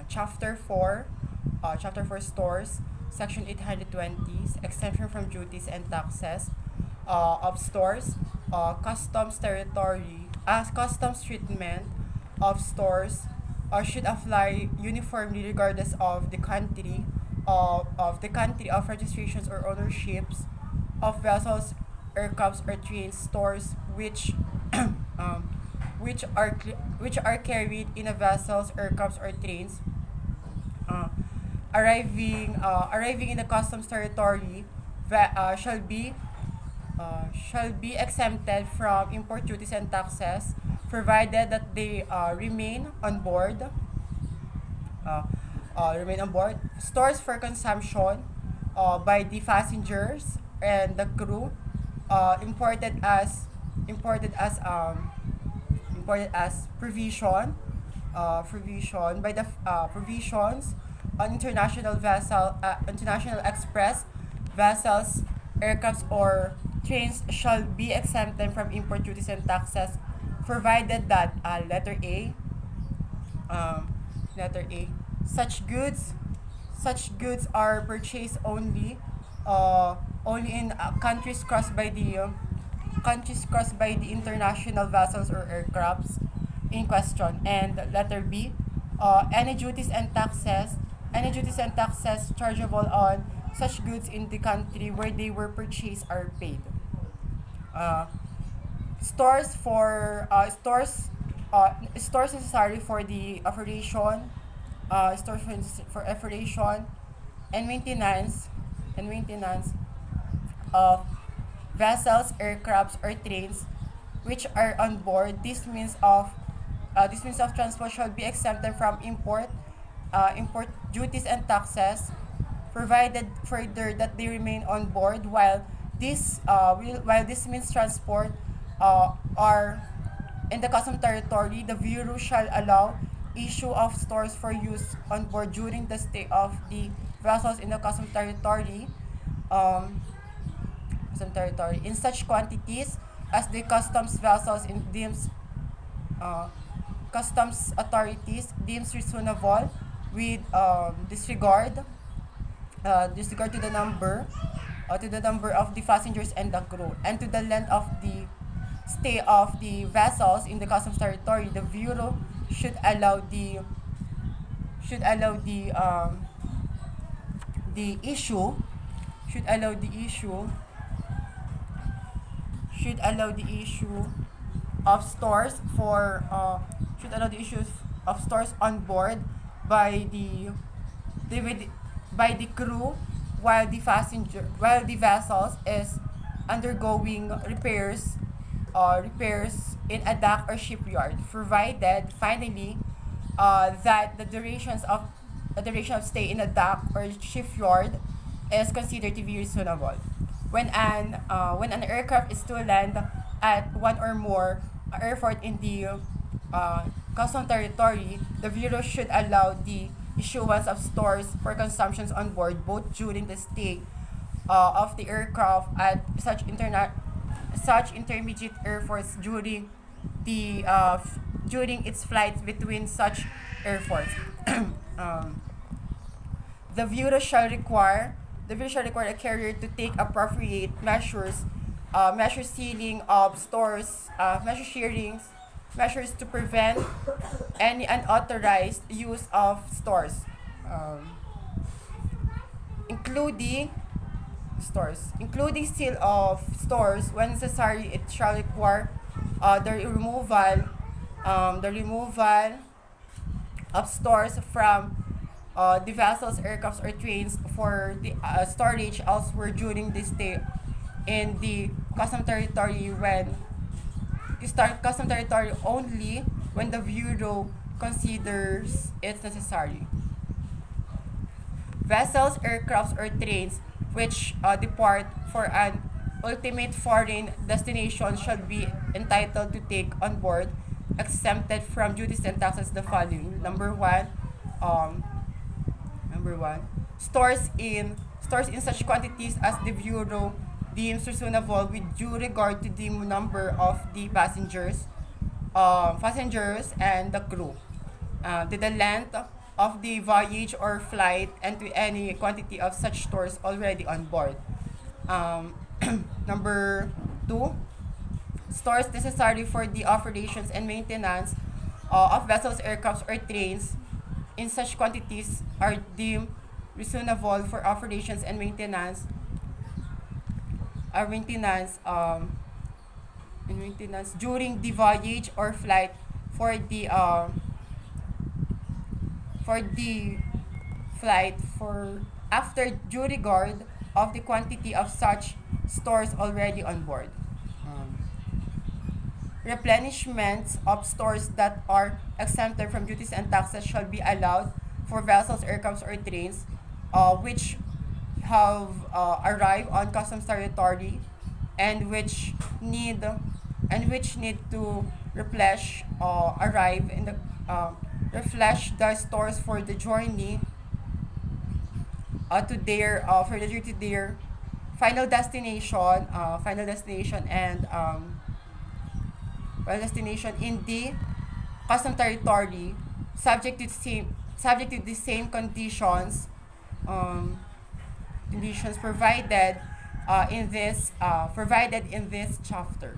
Chapter 4 Stores, Section 820, Exemption from Duties and Taxes of Stores, customs treatment of stores should apply uniformly regardless of the country of registrations or ownerships of vessels, aircrafts, or trains. Stores um, which are carried in a vessels, aircrafts, or trains uh, arriving in the customs territory shall be exempted from import duties and taxes, provided that they uh, remain on board. Stores for consumption by the passengers and the crew, uh, imported as imported as imported as provision by the provisions on international express vessels, aircrafts, or trains shall be exempted from import duties and taxes, provided that um, letter A, such goods are purchased only in countries crossed by the international vessels or aircrafts in question. And letter B, any duties and taxes chargeable on such goods in the country where they were purchased are paid. Uh, stores necessary for the operation, stores for operation and maintenance of vessels, aircrafts, or trains which are on board. This means of transport shall be exempted from import duties and taxes, provided further that they remain on board while this means transport are in the custom territory. The Bureau shall allow issue of stores for use on board during the stay of the vessels in the um, custom territory in such quantities as the customs vessels in deems uh, customs authorities deems reasonable, with disregard to the number of the passengers and the crew, and to the length of the stay of the vessels in the customs territory. The Bureau should allow the issue should allow the issue should allow the issue of stores for should allow the issues of stores on board by the by the crew while the vessels is undergoing repairs in a dock or shipyard, provided finally that the duration of stay in a dock or shipyard is considered to be reasonable. When an aircraft is to land at one or more airport in the custom territory, the Bureau should allow the issuance of stores for consumptions on board, both during the stay of the aircraft at such intermediate airports during its flights between such airports. um, the Bureau shall require a carrier to take appropriate measure sealing of stores, measures to prevent any unauthorized use of stores, um, including including seal of stores. When necessary, it shall require the removal of stores from the vessels, aircrafts, or trains for the storage elsewhere during the stay in the custom territory when start custom territory only when the Bureau considers it necessary. Vessels, aircrafts, or trains which depart for an ultimate foreign destination shall be entitled to take on board, exempted from duties and taxes, the following. Um, Number one, stores in such quantities as the Bureau deems reasonable with due regard to the number of the passengers and the crew, to the length of the voyage or flight and to any quantity of such stores already on board. Um, Number two, stores necessary for the operations and maintenance of vessels, aircrafts, or trains in such quantities are deemed reasonable for operations and maintenance. Maintenance and maintenance during the voyage or flight for the flight for after due regard of the quantity of such stores already on board. Um, Replenishments of stores that are exempted from duties and taxes shall be allowed for vessels, aircrafts, or trains which have arrived on customs territory and which need to replenish the stores for the journey to their final destination in the custom territory, subject to the same um, conditions provided in this chapter.